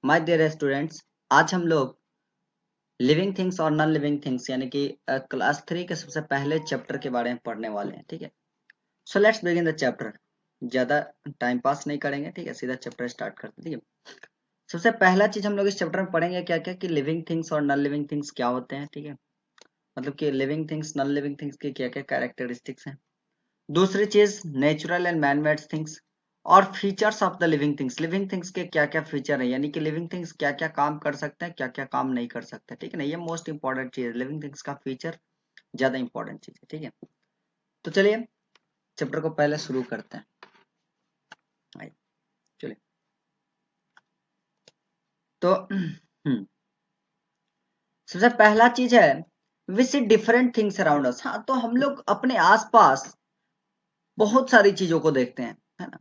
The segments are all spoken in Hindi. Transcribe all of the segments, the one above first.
माय डियर स्टूडेंट्स, आज हम लोग लिविंग थिंग्स और नॉन लिविंग थिंग्स यानी कि क्लास 3 के सबसे पहले चैप्टर के बारे में पढ़ने वाले हैं। ठीक है, so let's begin the chapter. ज्यादा टाइम पास नहीं करेंगे, ठीक है, सीधा चैप्टर स्टार्ट करते हैं। ठीक है, सबसे पहला चीज हम लोग इस चैप्टर में पढ़ेंगे क्या क्या कि लिविंग थिंग्स और नॉन लिविंग थिंग्स क्या होते हैं। ठीक है, मतलब कि living things non living things की क्या क्या कैरेक्टरिस्टिक्स हैं। दूसरी चीज natural and man made things और features of the living things के क्या क्या फीचर है, यानी कि लिविंग थिंग्स क्या क्या काम कर सकते हैं, क्या क्या काम नहीं कर सकते। ठीक है ना, ये मोस्ट इंपॉर्टेंट चीज है, लिविंग थिंग्स का फीचर ज्यादा इंपॉर्टेंट चीज है। ठीक है, तो चलिए चैप्टर को पहले शुरू करते हैं। आइए, चलिए तो सबसे पहला चीज है we see different things around us. हाँ, तो हम लोग अपने आसपास बहुत सारी चीजों को देखते हैं, है ना।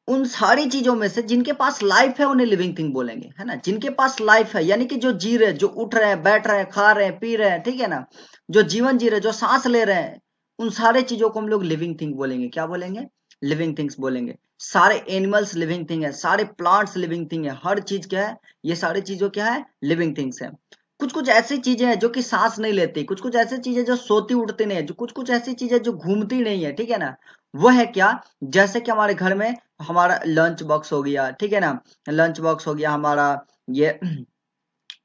उन सारी चीजों में से जिनके पास लाइफ है उन्हें लिविंग थिंग बोलेंगे, है ना। जिनके पास लाइफ है यानी कि जो जी रहे, जो उठ रहे हैं, बैठ रहे हैं, खा रहे हैं, पी रहे हैं, ठीक है ना, जो जीवन जी रहे, जो सांस ले रहे हैं, उन सारे चीजों को हम लोग लिविंग थिंग बोलेंगे। क्या बोलेंगे? लिविंग थिंग्स बोलेंगे। सारे एनिमल्स लिविंग थिंग है, सारे प्लांट्स लिविंग थिंग है, हर चीज क्या है, ये सारी चीजों क्या है, लिविंग थिंग्स है। कुछ कुछ ऐसी चीजें हैं जो कि सांस नहीं लेती, कुछ कुछ ऐसी चीजें जो सोती उठती नहीं है, जो कुछ कुछ ऐसी चीजें जो घूमती नहीं है, ठीक है ना। वो है क्या? जैसे कि हमारे घर में हमारा लंच बॉक्स हो गया, ठीक है ना, लंच बॉक्स हो गया हमारा, ये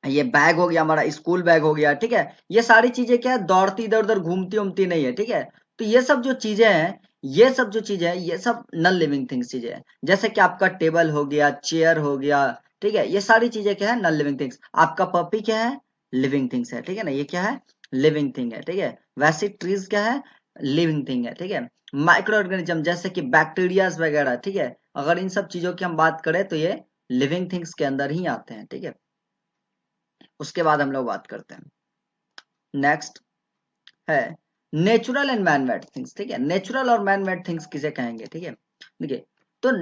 ये बैग हो गया, हमारा स्कूल बैग हो गया, ठीक है। ये सारी चीजें क्या है, दौड़ती इधर उधर घूमती उमती नहीं है, ठीक है। तो ये सब जो चीजें हैं, ये सब जो चीजें हैं, ये सब नॉन लिविंग थिंग्स चीजें हैं। जैसे कि आपका टेबल हो गया, चेयर हो गया, ठीक है, ये सारी चीजें क्या है, नॉन लिविंग थिंग्स। आपका पपी क्या है, लिविंग थिंग्स है, ठीक है ना, ये क्या है, लिविंग थिंग है, ठीक है। वैसे ट्रीज क्या है, लिविंग थिंग है, ठीक है। माइक्रो ऑर्गेनिज्म जैसे कि बैक्टीरियाज वगैरह, ठीक है, अगर इन सब चीजों की हम बात करें तो ये लिविंग थिंग्स के अंदर ही आते हैं, ठीक है। उसके बाद हम लोग बात करते हैं, नेक्स्ट है नेचुरल एंड मैनमेड थिंग्स। ठीक है, नेचुरल और मैनमेड थिंग्स किसे कहेंगे, ठीक है। देखिए, तो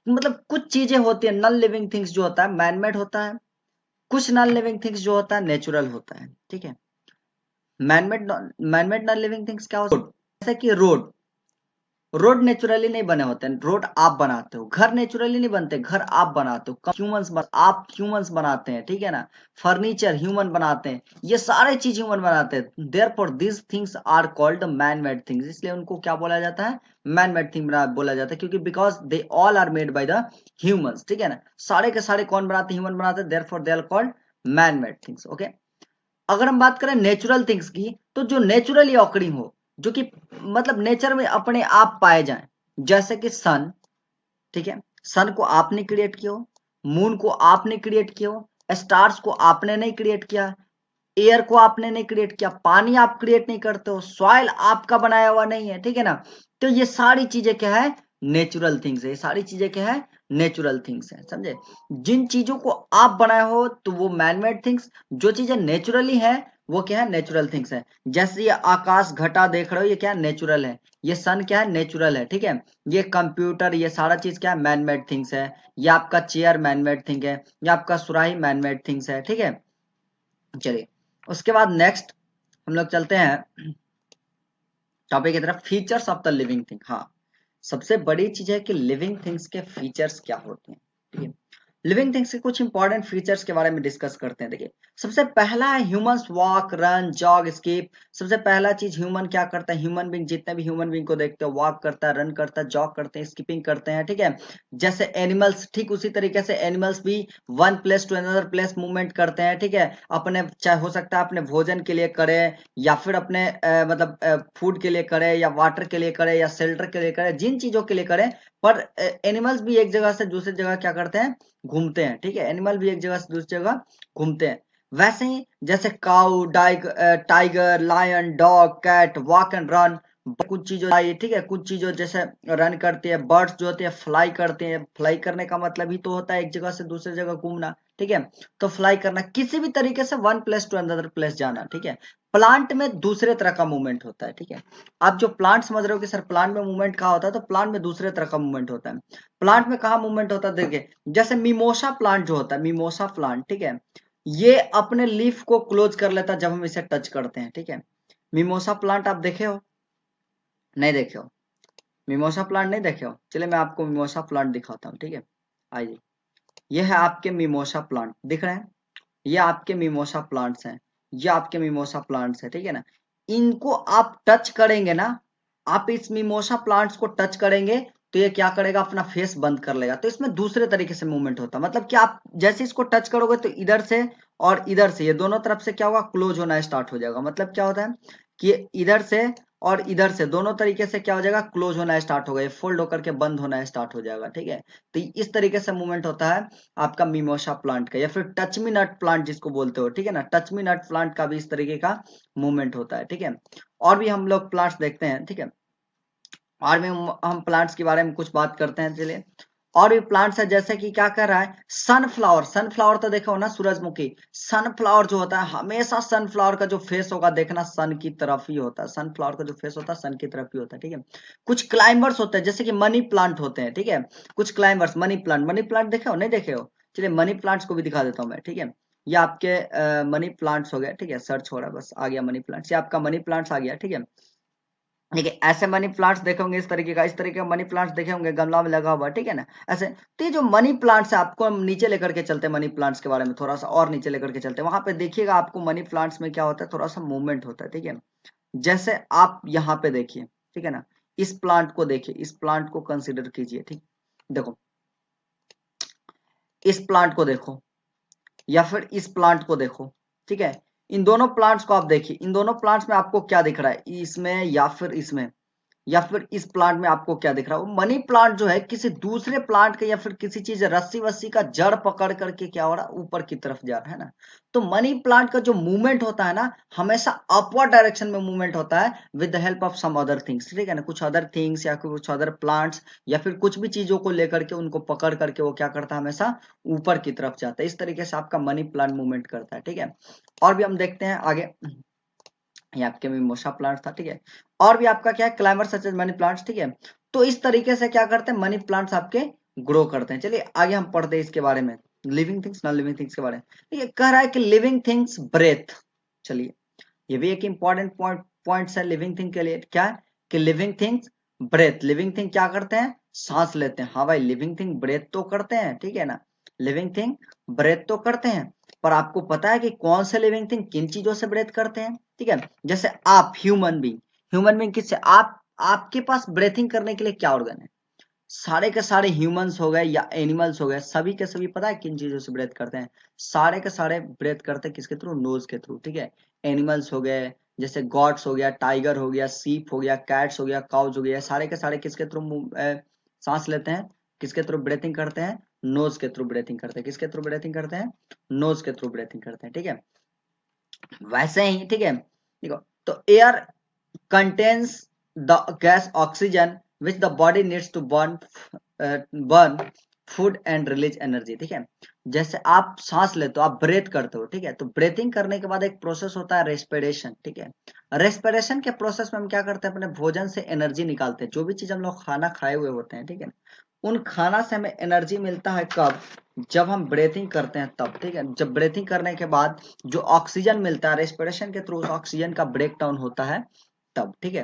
मतलब कुछ चीजें होती है नॉन लिविंग थिंग्स जो होता है मैनमेड होता है, कुछ नॉन लिविंग थिंग्स जो होता है नेचुरल होता है, ठीक है। मैनमेड नॉन लिविंग थिंग्स क्या होता है? जैसे कि रोड, रोड नेचुरली नहीं बने होते हैं, रोड आप बनाते हो। घर नेचुरली नहीं बनते, घर आप बनाते हो। आप ह्यूमंस बनाते हैं, ठीक है ना। फर्नीचर ह्यूमन बनाते हैं, ये सारे चीज ह्यूमन बनाते हैं। Therefore this things are called man made things, इसलिए उनको क्या बोला जाता है, मैन मेड थिंग बोला जाता है, क्योंकि because they all are made by the humans, ठीक है ना। सारे के सारे कौन बनाते हैं, ह्यूमन बनाते हैं, therefore they are called man made things. Okay, अगर हम बात करें नेचुरल थिंग्स की, तो जो नेचुरली ऑकरिंग हो, जो कि मतलब नेचर में अपने आप पाए जाएं, जैसे कि सन, ठीक है, सन को आपने क्रिएट किया हो, मून को आपने क्रिएट किया हो, स्टार्स को आपने नहीं क्रिएट किया, एयर को आपने नहीं क्रिएट किया, पानी आप क्रिएट नहीं करते हो, सॉइल आपका बनाया हुआ नहीं है, ठीक है ना। तो ये सारी चीजें क्या है, नेचुरल थिंग्स है। ये सारी चीजें क्या है, नेचुरल थिंग्स है, समझे। जिन चीजों को आप बनाए हो तो वो मैनमेड थिंग्स, जो चीजें नेचुरली है वो क्या है, नेचुरल थिंग्स है। जैसे ये आकाश घटा देख रहे हो, ये क्या है, नेचुरल है। ये सन क्या है, नेचुरल है, ठीक है। ये कंप्यूटर, ये सारा चीज क्या है, मैनमेड थिंग्स है। ये आपका चेयर मैनमेड थिंग है, ये आपका सुराही मैनमेड थिंग्स है, ठीक है। चलिए, उसके बाद नेक्स्ट हम लोग चलते हैं टॉपिक की तरफ, features of the living thing. हाँ, सबसे बड़ी चीज है कि लिविंग थिंग्स के फीचर्स क्या होते हैं, ठीक है। लिविंग थिंग्स के कुछ इंपॉर्टेंट फीचर्स के बारे में डिस्कस करते हैं। देखिए, सबसे पहला है humans walk, run, jog, skip. सबसे पहला चीज ह्यूमन क्या करता है, ह्यूमन बींग, जितने भी ह्यूमन बींग को देखते हो, वॉक करता है, रन करता है, जॉग करते हैं, स्कीपिंग करते हैं, ठीक है। जैसे एनिमल्स, ठीक उसी तरीके से एनिमल्स भी one place to another place movement करते हैं, ठीक है। अपने, चाहे हो सकता है अपने भोजन के लिए करे, या फिर अपने मतलब फूड के लिए करे, या वाटर के लिए करे, या शेल्टर के लिए करे, जिन चीजों के लिए करे। पर एनिमल्स भी एक जगह से दूसरी जगह क्या करते हैं, घूमते हैं, ठीक है। एनिमल भी एक जगह से दूसरी जगह घूमते हैं। वैसे ही जैसे cow, tiger, lion, dog, cat walk and run. कुछ चीजों, ठीक है, कुछ चीजों जैसे रन करती है। बर्ड्स जो होती है फ्लाई करते हैं। फ्लाई करने का मतलब ही तो होता है एक जगह से दूसरी जगह घूमना, ठीक है। तो फ्लाई करना, किसी भी तरीके से one place to another place जाना, ठीक है। प्लांट में दूसरे तरह का मूवमेंट होता है, ठीक है। आप जो प्लांट समझ रहे हो कि सर प्लांट में मूवमेंट कहाँ होता है, तो प्लांट में दूसरे तरह का मूवमेंट होता है। प्लांट में कहाँ मूवमेंट होता है, देखिए, जैसे मिमोसा प्लांट जो होता है, मिमोसा प्लांट, ठीक है, ये अपने लीफ को क्लोज कर लेता है जब हम इसे टच करते हैं, ठीक है। मिमोसा प्लांट आप देखे हो, नहीं देखे हो? मिमोसा प्लांट नहीं देखे हो? चलिए मैं आपको मिमोसा प्लांट दिखाता हूँ, ठीक है, आइए। ये है आपके मिमोसा प्लांट, दिख रहे हैं, ये आपके मिमोसा प्लांट्स हैं, ये आपके मिमोसा प्लांट्स है, ठीक है ना। इनको आप टच करेंगे ना, आप इस मिमोसा प्लांट्स को टच करेंगे तो ये क्या करेगा, अपना फेस बंद कर लेगा। तो इसमें दूसरे तरीके से मूवमेंट होता है, मतलब कि आप जैसे इसको टच करोगे तो इधर से और इधर से, ये दोनों तरफ से क्या होगा, क्लोज होना स्टार्ट हो जाएगा। मतलब क्या होता है कि इधर से और इधर से दोनों तरीके से क्या हो जाएगा, क्लोज होना स्टार्ट हो गया, फोल्ड होकर के बंद होना स्टार्ट हो जाएगा, ठीक है। तो इस तरीके से मूवमेंट होता है आपका मिमोसा प्लांट का, या फिर टच मी नट प्लांट जिसको बोलते हो, ठीक है ना। टच मी नट प्लांट का भी इस तरीके का मूवमेंट होता है, ठीक है। और भी हम लोग प्लांट्स देखते हैं, ठीक है, और भी हम प्लांट्स के बारे में कुछ बात करते हैं, चलिए। और भी प्लांट्स है, जैसे कि क्या कर रहा है, सनफ्लावर। सनफ्लावर तो देखो ना, सूरजमुखी। सनफ्लावर जो होता है, हमेशा सनफ्लावर का जो फेस होगा देखना सन की तरफ ही होता है। सनफ्लावर का जो फेस होता है सन की तरफ ही होता है, ठीक है। कुछ क्लाइंबर्स होते हैं, जैसे कि मनी प्लांट होते हैं, ठीक है। कुछ climbers, money plant, money plant देखे हो, नहीं देखे हो, चलिए मनी प्लांट्स को भी दिखा देता हूँ मैं, ठीक है। ये आपके मनी प्लांट्स हो गए, ठीक है, सर्च हो रहा है, बस आ गया मनी प्लांट्स, ये आपका मनी प्लांट्स आ गया, ठीक है। ठीक है, ऐसे मनी प्लांट्स देखे होंगे, इस तरीके का, इस तरीके का मनी प्लांट्स देखे होंगे गमला में लगा हुआ, ठीक है ना, ऐसे। तो ये जो मनी प्लांट्स है, आपको हम नीचे लेकर के चलते हैं, मनी प्लांट्स के बारे में थोड़ा सा और नीचे लेकर के चलते हैं। वहां पे देखिएगा आपको मनी प्लांट्स में क्या होता है, थोड़ा सा मूवमेंट होता है, ठीक है। जैसे आप यहाँ पे देखिए, ठीक है ना, इस प्लांट को देखिए, इस प्लांट को कंसिडर कीजिए, ठीक। देखो, इस प्लांट को देखो, या फिर इस प्लांट को देखो, ठीक है। इन दोनों प्लांट्स को आप देखिए, इन दोनों प्लांट्स में आपको क्या दिख रहा है, इसमें या फिर इसमें, या फिर इस प्लांट में आपको क्या दिख रहा है। वो मनी प्लांट जो है किसी दूसरे प्लांट के या फिर किसी चीज रस्सी वस्सी का जड़ पकड़ करके क्या हो रहा है, ऊपर की तरफ जा रहा है ना। तो मनी प्लांट का जो मूवमेंट होता है ना, हमेशा अपवर्ड डायरेक्शन में मूवमेंट होता है with the help of some other things, ठीक है ना। कुछ अदर थिंग्स या फिर कुछ अदर प्लांट्स या फिर कुछ भी चीजों को लेकर के उनको पकड़ करके वो क्या करता है, हमेशा ऊपर की तरफ जाता है। इस तरीके से आपका मनी प्लांट मूवमेंट करता है, ठीक है। और भी हम देखते हैं आगे, ये आपके मिमोसा प्लांट था, ठीक है। और भी आपका क्या है, climber such as money plants, ठीक है। तो इस तरीके से क्या करते हैं, मनी प्लांट्स आपके ग्रो करते हैं। चलिए आगे हम पढ़ते हैं इसके बारे में, living things, non living things के बारे में। ठीक है, कह रहा है कि लिविंग थिंग्स ब्रेथ। चलिए, ये भी एक इंपॉर्टेंट पॉइंट है लिविंग थिंग के लिए, क्या है कि living things breathe. Living thing क्या करते हैं, सांस लेते हैं। हाँ भाई, लिविंग थिंग ब्रेथ तो करते हैं, ठीक है ना। लिविंग थिंग ब्रेथ तो करते हैं, पर आपको पता है कि कौन से लिविंग थिंग किन चीजों से ब्रेथ करते हैं, ठीक है। जैसे आप ह्यूमन बींग किससे, आप, आपके पास ब्रेथिंग करने के लिए क्या ऑर्गन है, सारे के सारे ह्यूमंस हो गए या एनिमल्स हो गए, सभी के सभी पता है किन चीजों से ब्रेथ करते हैं, सारे के सारे ब्रेथ करते हैं किसके थ्रू, नोज के थ्रू, ठीक है। एनिमल्स हो गए, जैसे गॉड्स हो गया, टाइगर हो गया, सीप हो गया, कैट्स हो गया, काउज हो गया, सारे के सारे किसके थ्रू सांस लेते हैं, किसके थ्रू ब्रेथिंग करते हैं, नोज के थ्रू ब्रेथिंग करते हैं। किसके थ्रू ब्रेथिंग करते हैं, नोज के थ्रू ब्रेथिंग करते हैं, ठीक है। वैसे ही, ठीक है, देखो, तो air contains the gas oxygen which the body needs to burn food and release energy, ठीक है। जैसे आप सांस लेते हो, आप ब्रेथ करते हो, ठीक है, तो ब्रेथिंग करने के बाद एक प्रोसेस होता है रेस्पिरेशन, ठीक है। रेस्पिरेशन के प्रोसेस में हम क्या करते हैं, अपने भोजन से एनर्जी निकालते हैं, जो भी चीज हम लोग खाना खाए हुए होते हैं, ठीक है। उन खाना से हमें एनर्जी मिलता है कब, जब हम ब्रेथिंग करते हैं तब, ठीक है। जब ब्रेथिंग करने के बाद जो ऑक्सीजन मिलता है रेस्पिरेशन के थ्रू, उस ऑक्सीजन का ब्रेक डाउन होता है तब, ठीक है।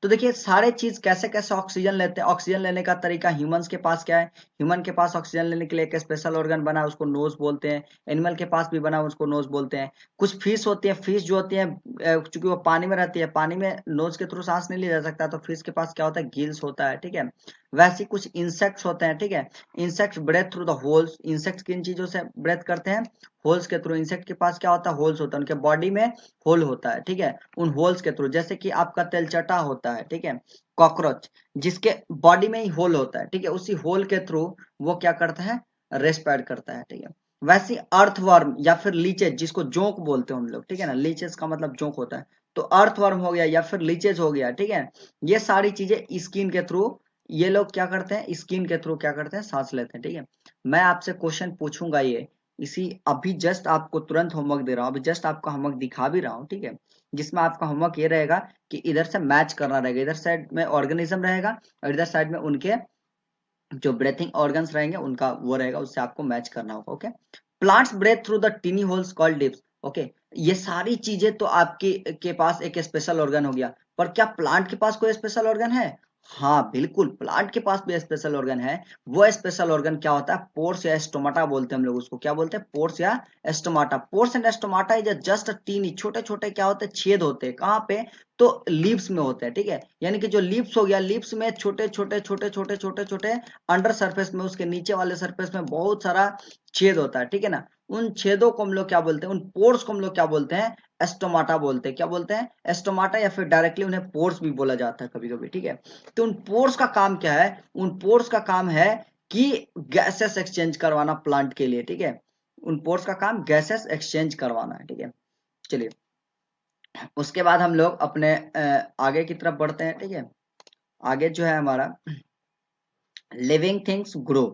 तो देखिए सारे चीज कैसे कैसे ऑक्सीजन लेते हैं, ऑक्सीजन लेने का तरीका, ह्यूमंस के पास क्या है, ह्यूमन के पास ऑक्सीजन लेने के लिए एक स्पेशल ऑर्गन बना है, उसको नोज बोलते हैं। एनिमल के पास भी बना है, उसको नोज बोलते हैं। कुछ फिश होती है, फिश जो होती है चूंकि वो पानी में रहती है, पानी में नोज के थ्रू सांस नहीं लिया जा सकता, तो फिश के पास क्या होता है, गिल्स होता है, ठीक है। वैसे कुछ इंसेक्ट्स होते हैं, ठीक है। Insects breathe through the holes. Insects किन चीजों से ब्रेथ करते हैं, होल्स के थ्रू। इंसेक्ट के पास क्या होता है, होल्स होता है, उनके बॉडी में होल होता है, ठीक है। उन होल्स के थ्रू, जैसे कि आपका तेलचट्टा होता है, ठीक है, कॉकरोच, जिसके बॉडी में ही होल होता है, ठीक है, उसी होल के थ्रू वो क्या करता है, रेस्पायर करता है, ठीक है। वैसे अर्थवर्म या फिर लीचेज, जिसको जोंक बोलते हैं हम लोग, ठीक है ना, लीचेज का मतलब जोंक होता है। तो अर्थवर्म हो गया या फिर लीचेज हो गया, ठीक है। ये सारी चीजें स्किन के थ्रू, ये लोग क्या करते हैं, स्किन के थ्रू क्या करते हैं, सांस लेते हैं, ठीक है। मैं आपसे क्वेश्चन पूछूंगा, ये इसी अभी जस्ट आपको तुरंत होमवर्क दे रहा हूँ, अभी जस्ट आपका होमवर्क दिखा भी रहा हूँ, ठीक है। जिसमें आपका होमवर्क ये रहेगा कि इधर से मैच करना रहेगा, इधर साइड में ऑर्गेनिज्म रहेगा और इधर साइड में उनके जो ब्रेथिंग ऑर्गन्स रहेंगे उनका वो रहेगा, उससे आपको मैच करना होगा, okay. Plants breathe through the tiny holes called lips, okay. ये सारी चीजें तो आपके के पास एक स्पेशल ऑर्गन हो गया, पर क्या प्लांट के पास कोई स्पेशल ऑर्गन है, हाँ बिल्कुल, प्लांट के पास भी स्पेशल ऑर्गन है। वो स्पेशल ऑर्गन क्या होता है? पोर्स या स्टोमाटा बोलते हैं हम लोग उसको। क्या बोलते हैं? पोर्स या stomata. Pores and stomata is just tiny, छोटे छोटे क्या होते हैं? छेद होते हैं। कहाँ पे? तो लीव्स में होते हैं, ठीक है। यानी कि जो लीव्स हो गया, लीव्स में छोटे छोटे छोटे छोटे छोटे छोटे अंडर सरफेस में, उसके नीचे वाले सरफेस में बहुत सारा छेद होता है, ठीक है ना। उन छेदों को हम लोग क्या बोलते हैं? उन पोर्स को हम लोग क्या बोलते हैं? एस्टोमाटा बोलते हैं। क्या बोलते हैं? एस्टोमाटा, या फिर डायरेक्टली उन्हें पोर्स भी बोला जाता है कभी कभी, ठीक है। तो उन पोर्स का काम क्या है? उन पोर्स का काम है कि गैसेस एक्सचेंज करवाना प्लांट के लिए, ठीक है। उन पोर्स का काम गैसेस एक्सचेंज करवाना है, ठीक है। चलिए, उसके बाद हम लोग अपने आगे की तरफ बढ़ते हैं, ठीक है। आगे जो है हमारा लिविंग थिंग्स ग्रो।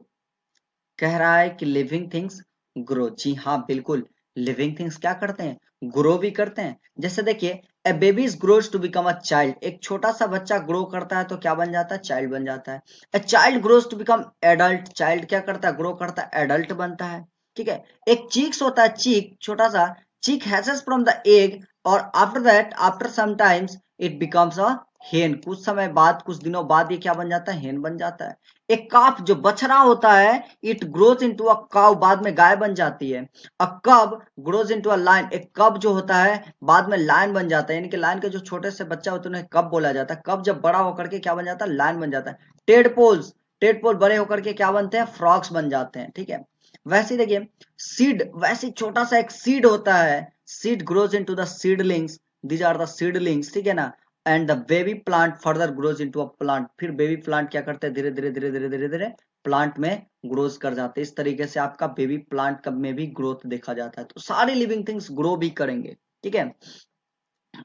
कह रहा है कि लिविंग थिंग्स ग्रो। जी हाँ बिल्कुल, लिविंग थिंग्स क्या करते हैं? ग्रो भी करते हैं। जैसे देखिए, a baby grows to become a child. एक छोटा सा बच्चा ग्रो करता है तो क्या बन जाता है? चाइल्ड बन जाता है। A child grows to become adult. Child क्या करता है? ग्रो करता है, एडल्ट बनता है, ठीक है। एक चीक्स होता है, चीक, छोटा सा chick hatches from the egg, और after that, after some times it becomes a hen. कुछ समय बाद, कुछ दिनों बाद ये क्या बन जाता है? हेन बन जाता है। एक काफ जो बछड़ा होता है, it grows into a cow, बाद में गाय बन जाती है। अ कब ग्रोज इनटू अ लायन। एक कब जो होता है बाद में लायन बन जाता है। यानी कि लायन के जो छोटे से बच्चा होते हैं उन्हें कब बोला जाता है। कब जब बड़ा होकर के क्या बन जाता है? लायन बन जाता है। टेडपोल्स, टेडपोल बड़े होकर के क्या बनते हैं? फ्रॉग्स बन जाते हैं, ठीक है। वैसे ही देखिए, सीड, वैसे छोटा सा एक सीड होता है, seed grows into the seedlings, these are the seedlings, ठीक है ना। And the baby plant further grows into a plant. फिर बेबी प्लांट क्या करते हैं? धीरे धीरे धीरे धीरे धीरे धीरे प्लांट में ग्रोथ कर जाते हैं। इस तरीके से आपका बेबी प्लांट कब में भी ग्रोथ देखा जाता है। तो सारे लिविंग थिंग्स ग्रो भी करेंगे, ठीक है।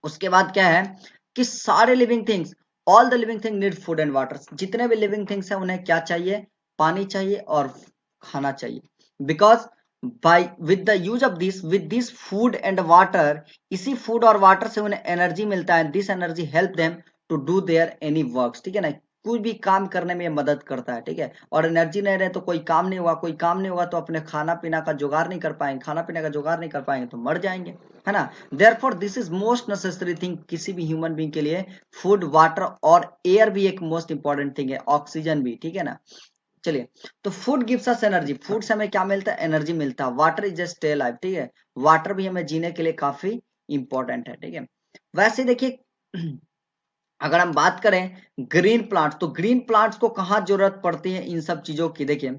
उसके बाद क्या है कि सारे living things, all the living thing need food and water. जितने भी लिविंग थिंग्स हैं उन्हें क्या चाहिए? पानी चाहिए और खाना चाहिए। Because by with the use of this, with this food and water, इसी फूड और वाटर से उन्हें एनर्जी मिलता है। This energy help them to do their any works, ठीक है ना। कोई भी काम करने में मदद करता है, ठीक है। और एनर्जी नहीं रहे तो कोई काम नहीं हुआ, कोई काम नहीं हुआ तो अपने खाना पीना का जुगाड़ नहीं कर पाएंगे, खाना पीने का जुगाड़ नहीं कर पाएंगे तो मर जाएंगे, है ना। Therefore this is most necessary thing किसी भी ह्यूमन बीइंग के लिए। फूड, वाटर और एयर भी एक मोस्ट इंपॉर्टेंट थिंग है, ऑक्सीजन भी, ठीक है ना। चलिए, तो food gives us energy. Food से हमें क्या मिलता है? एनर्जी मिलता है। Water is just stay life, ठीक है। वाटर भी हमें जीने के लिए काफी इंपॉर्टेंट है, ठीक है। वैसे देखिए, अगर हम बात करें ग्रीन प्लांट, तो ग्रीन प्लांट्स को कहाँ जरूरत पड़ती है इन सब चीजों की? देखिए,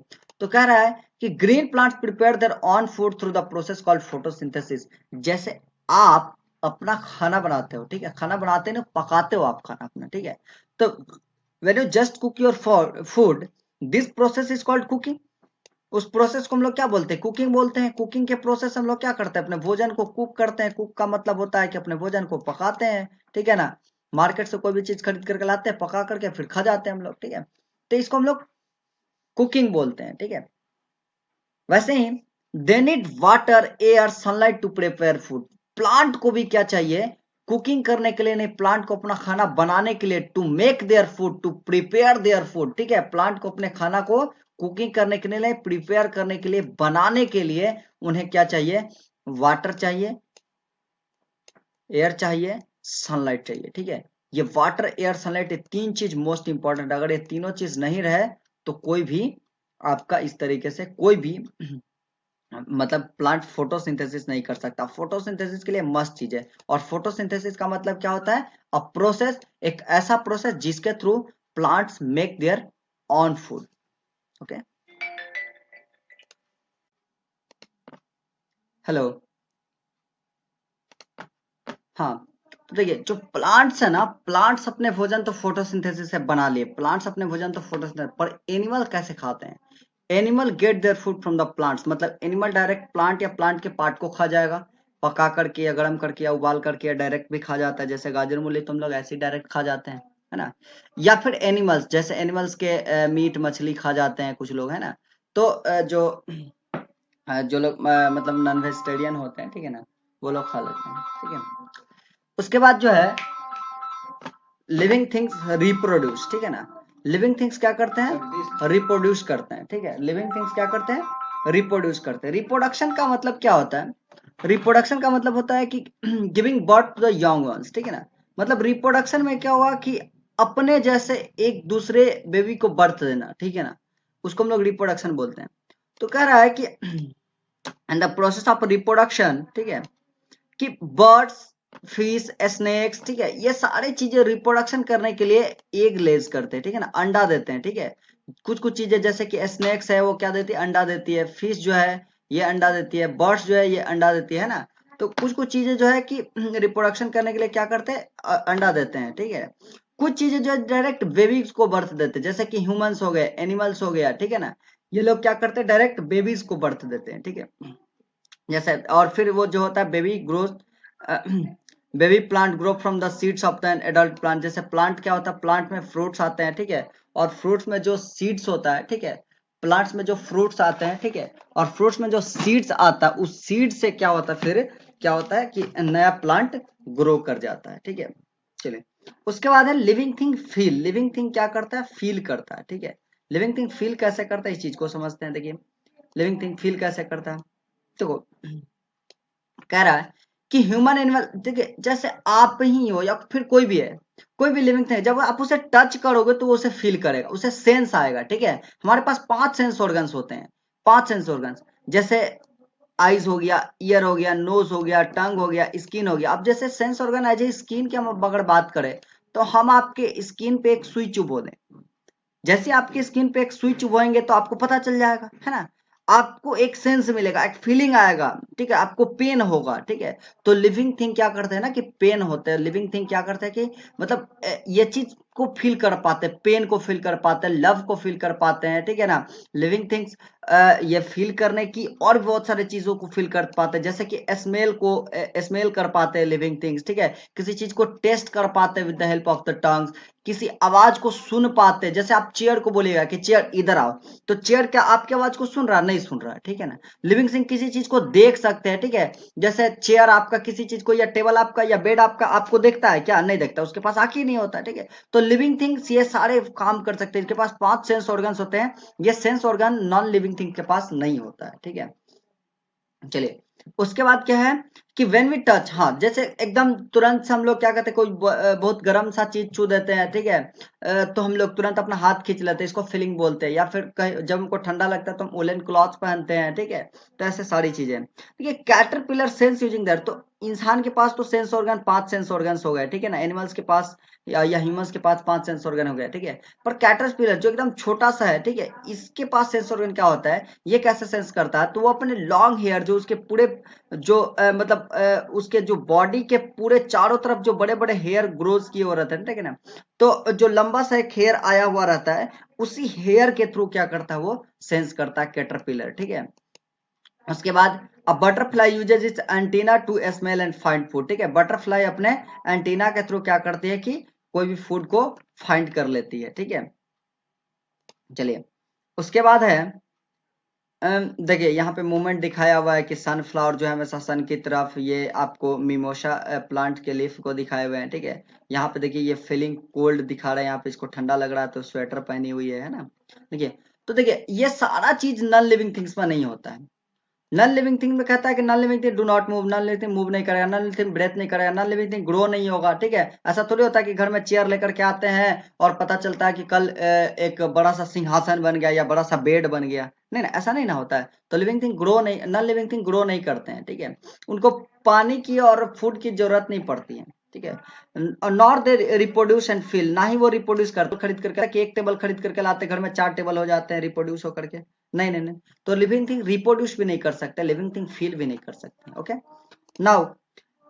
तो कह रहा है कि green plants prepare their on food through the process called photosynthesis. जैसे आप अपना खाना बनाते हो, ठीक है, खाना बनाते ना, पकाते हो आप खाना अपना, ठीक है। तो when you just cook your food, this process is called cooking. उस प्रोसेस को हम लोग क्या बोलते हैं? कुकिंग बोलते हैं। कुकिंग के प्रोसेस हम लोग क्या करते हैं? अपने भोजन को कुक करते हैं। कुक का मतलब होता है कि अपने भोजन को पकाते हैं, ठीक है ना। मार्केट से कोई भी चीज खरीद करके लाते हैं, पका करके फिर खा जाते हैं हम लोग, ठीक है। तो इसको हम लोग कुकिंग बोलते हैं, ठीक है। वैसे ही they need water, air, sunlight to prepare food. Plant को भी क्या चाहिए? कुकिंग करने के लिए नहीं, प्लांट को अपना खाना बनाने के लिए, to make their food, to prepare their food, ठीक है। प्लांट को अपने खाना को कुकिंग करने के लिए, प्रिपेयर करने के लिए, बनाने के लिए उन्हें क्या चाहिए? वाटर चाहिए, एयर चाहिए, सनलाइट चाहिए, ठीक है। ये वाटर, एयर, सनलाइट, ये तीन चीज मोस्ट इंपॉर्टेंट। अगर ये तीनों चीज नहीं रहे तो कोई भी आपका इस तरीके से कोई भी मतलब प्लांट फोटोसिंथेसिस नहीं कर सकता। फोटोसिंथेसिस के लिए मस्ट चीज है। और फोटोसिंथेसिस का मतलब क्या होता है? अ प्रोसेस, एक ऐसा प्रोसेस जिसके through plants make their on food, okay. Hello, हाँ। तो देखिए, जो प्लांट्स है ना, प्लांट्स अपने भोजन तो फोटोसिंथेसिस से बना लिए, प्लांट्स अपने भोजन तो फोटोसिंथेसिस, पर एनिमल कैसे खाते हैं? Animal gate their food from the plants. मतलब एनिमल डायरेक्ट प्लांट या प्लांट के पार्ट को खा जाएगा, पका करके या गर्म करके या उबाल करके या डायरेक्ट भी खा जाता है। जैसे गाजर मूली तुम लोग ऐसे ही डायरेक्ट खा जाते हैं, है ना। या फिर एनिमल्स, जैसे एनिमल्स के मीट मछली खा जाते हैं कुछ लोग, है ना। तो जो लोग मतलब नॉन वेजिटेरियन होते हैं, ठीक है ना, वो लोग खा लेते हैं, ठीक है। उसके बाद जो है लिविंग थिंग्स रिप्रोड्यूस, ठीक है ना। लिविंग थिंग्स क्या करते हैं? रिप्रोड्यूस करते हैं, ठीक है। लिविंग थिंग्स क्या करते हैं? रिप्रोड्यूस करते हैं। रिप्रोडक्शन का मतलब क्या होता है? रिप्रोडक्शन का मतलब होता है कि giving birth to the young ones, ठीक है ना। मतलब रिप्रोडक्शन में क्या हुआ कि अपने जैसे एक दूसरे बेबी को बर्थ देना, ठीक है ना, उसको हम लोग रिप्रोडक्शन बोलते हैं। तो कह रहा है कि in the process of reproduction, ठीक है, कि बर्ड्स, फिश, स्नेक्स, ठीक है, ये सारी चीजें रिप्रोडक्शन करने के लिए एग लेज करते हैं, ठीक है ना, अंडा देते हैं, ठीक है। कुछ कुछ चीजें जैसे कि स्नेक्स है वो क्या देती है, अंडा देती है, फिश जो है ये अंडा देती है, बर्ड्स जो है ये अंडा देती है ना। तो कुछ कुछ चीजें जो है कि रिप्रोडक्शन करने के लिए क्या करते हैं, अंडा देते हैं, ठीक है। कुछ चीजें जो है डायरेक्ट बेबीज को बर्थ देते हैं, जैसे कि ह्यूमंस हो गए, एनिमल्स हो गया, ठीक है ना, ये लोग क्या करते हैं, डायरेक्ट बेबीज को बर्थ देते हैं, ठीक है। जैसे और फिर वो जो होता है baby growth, baby plant grow from the seeds of the adult plant. जैसे प्लांट क्या होता है, प्लांट में फ्रूट्स आते हैं, ठीक है, और फ्रूट्स में जो सीड्स होता है, ठीक है, प्लांट्स में जो फ्रूट्स आते हैं, ठीक है, और फ्रूट्स में जो सीड्स आता है, उस सीड से क्या होता है, फिर क्या होता है कि नया प्लांट ग्रो कर जाता है, ठीक है। चलिए, उसके बाद है living thing feel. Living thing क्या करता है, फील करता है, ठीक है। लिविंग थिंग फील कैसे करता है, इस चीज को समझते हैं। देखिए लिविंग थिंग फील कैसे करता है, देखो कह रहा है कि ह्यूमन एनिमल, देखिए जैसे आप ही हो या फिर कोई भी है, कोई भी लिविंग थिंग, जब आप उसे टच करोगे तो वो उसे फील करेगा, उसे सेंस आएगा, ठीक है। हमारे पास 5 सेंस ऑर्गन्स होते हैं, 5 सेंस ऑर्गन्स, जैसे आईज हो गया, ईयर हो गया, नोज हो गया, टंग हो गया, स्किन हो गया। अब जैसे sense organ as a skin की हम अगर बात करें तो हम आपके स्किन पे एक सुई चुभो दें, जैसे आपकी स्किन पे एक सुई चुभोएंगे तो आपको पता चल जाएगा, है ना, आपको एक सेंस मिलेगा, एक फीलिंग आएगा, ठीक है, आपको पेन होगा, ठीक है। तो लिविंग थिंग क्या करते हैं ना कि पेन होते हैं, लिविंग थिंग क्या करते हैं कि मतलब ये चीज को फील कर पाते हैं, पेन को फील कर पाते हैं, लव को फील कर पाते हैं, ठीक है ना। लिविंग थिंग्स ये फील करने की और बहुत सारी चीजों को फील कर पाते हैं, जैसे कि स्मेल को स्मेल कर पाते हैं लिविंग थिंग्स, ठीक है। किसी चीज को टेस्ट कर पाते हैं with the help of the tongues. किसी आवाज को सुन पाते हैं, जैसे आप चेयर को बोलिएगा कि चेयर इधर आओ, तो चेयर क्या आपकी आवाज को सुन रहा, नहीं सुन रहा, ठीक है ना। लिविंग थिंग किसी चीज को देख सकते हैं, ठीक है, जैसे चेयर आपका किसी चीज को, या टेबल आपका, या बेड आपका आपको देखता है क्या, नहीं देखता, उसके पास आंख ही नहीं होता, ठीक है। तो लिविंग थिंग्स ये सारे काम कर सकते हैं, इसके पास 5 सेंस ऑर्गन्स होते हैं, ये sense organ non living thing के पास नहीं होता है, ठीक है। चलिए, उसके बाद क्या है कि व्हेन वी टच, हाँ जैसे एकदम तुरंत से हम लोग क्या कहते हैं, कोई बहुत गर्म सा चीज छू देते हैं, ठीक है, तो हम लोग तुरंत अपना हाथ खींच लेते हैं, इसको फीलिंग बोलते हैं। या फिर जब हमको ठंडा लगता है तो हम वुलन क्लॉथ पहनते हैं, ठीक है। तो ऐसे सारी चीजें, ठीक है। कैटरपिलर सेंस यूजिंग दैट, तो इंसान के पास तो सेंस ऑर्गन 5 सेंस ऑर्गन हो गए, ठीक है ना। एनिमल्स के पास या ह्यूमंस के पास 5 सेंस ऑर्गन हो गए, ठीक है। पर कैटरपिलर जो एकदम छोटा सा है, ठीक है, इसके पास सेंस ऑर्गन क्या होता है, ये कैसे सेंस करता है, तो वो अपने लॉन्ग हेयर जो उसके पूरे जो मतलब उसके जो बॉडी के पूरे चारों तरफ जो बड़े बड़े हेयर ग्रोज किए हुए रहते हैं, ठीक है ना, तो जो लंबा सा एक हेयर आया हुआ रहता है, उसी हेयर के थ्रू क्या करता है, वो सेंस करता है कैटरपिलर, ठीक है। उसके बाद अब butterfly uses its antenna to smell and find food, ठीक है। बटरफ्लाई अपने एंटीना के थ्रू क्या करती है कि कोई भी फूड को फाइंड कर लेती है, ठीक है। चलिए, उसके बाद है देखिए यहाँ पे मूवमेंट दिखाया हुआ है कि सनफ्लावर जो है हमेशा सन की तरफ, ये आपको मिमोसा प्लांट के लीफ को दिखाए हुए हैं, ठीक है। यहाँ पे देखिए ये फीलिंग कोल्ड दिखा रहा है, यहाँ पे इसको ठंडा लग रहा है तो स्वेटर पहनी हुई है ना। देखिए, तो देखिए ये सारा चीज नॉन लिविंग थिंग्स में नहीं होता है। नॉन लिविंग थिंग में कहता है कि non living thing do not move, non living thing move नहीं करेगा, नॉन लिविंग थिंग ब्रेथ नहीं करेगा, नॉन लिविंग थिंग ग्रो नहीं होगा, ठीक है। ऐसा थोड़ी होता है कि घर में चेयर लेकर के आते हैं और पता चलता है कि कल एक बड़ा सा सिंहासन बन गया या बड़ा सा बेड बन गया, नहीं ना, ऐसा नहीं ना होता है। तो लिविंग थिंग ग्रो नहीं, नॉन लिविंग थिंग ग्रो नहीं करते हैं, ठीक है। उनको पानी की और फूड की जरूरत नहीं पड़ती है, ठीक है। Nor they reproduce and feel, ना ही वो रिप्रोड्यूस करते, खरीद करके एक टेबल खरीद करके लाते, घर में 4 टेबल हो जाते हैं रिप्रोड्यूस होकर के, नहीं नहीं नहीं। तो लिविंग थिंग रिप्रोड्यूस भी नहीं कर सकते, लिविंग थिंग फील भी नहीं कर सकते, okay. Now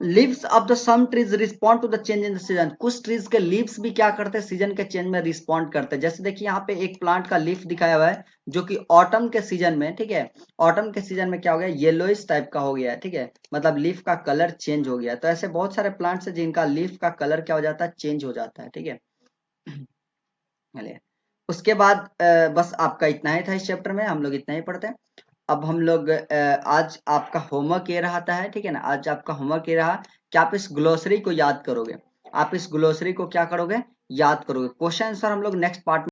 leaves of the some trees respond to the change in the season, कुछ ट्रीज के लीव्स भी क्या करते हैं, सीजन के चेंज में रिस्पॉन्ड करते हैं। जैसे देखिए यहाँ पे एक प्लांट का लीफ दिखाया हुआ है जो कि ऑटम के सीजन में, ठीक है, ऑटम के सीजन में क्या हो गया, येलोइश टाइप का हो गया है, ठीक है, मतलब लीफ का कलर चेंज हो गया। तो ऐसे बहुत सारे प्लांट्स है जिनका लीफ का कलर क्या हो जाता है, चेंज हो जाता है, ठीक है। चलिए, उसके बाद बस आपका इतना ही था, इस चैप्टर में हम लोग इतना ही पढ़ते हैं। अब हम लोग आज आपका होमवर्क ये रहता है, ठीक है ना, आज आपका होमवर्क ये रहा कि आप इस ग्लोसरी को याद करोगे, आप इस ग्लोसरी को क्या करोगे, याद करोगे। क्वेश्चन आंसर हम लोग नेक्स्ट पार्ट